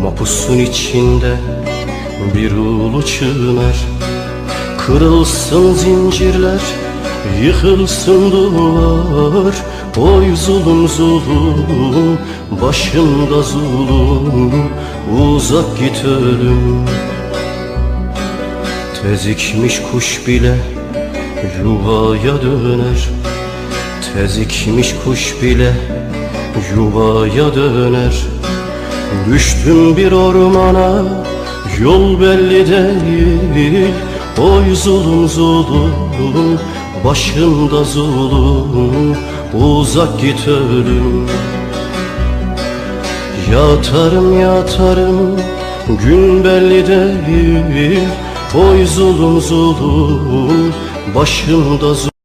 Mapusun içinde bir ulu çınar, kırılsın zincirler, yıkılsın duvar. Oy zulüm zulüm, başımda zulüm, uzak git ölüm. Tezikmiş kuş bile yuvaya döner, tezikmiş kuş bile yuvaya döner. Düştüm bir ormana, yol belli değil. Oy zulüm zulüm, başımda zulüm, uzak git ölüm. Yatarım yatarım, gün belli değil. Oy zulüm zulüm, başımda zulüm.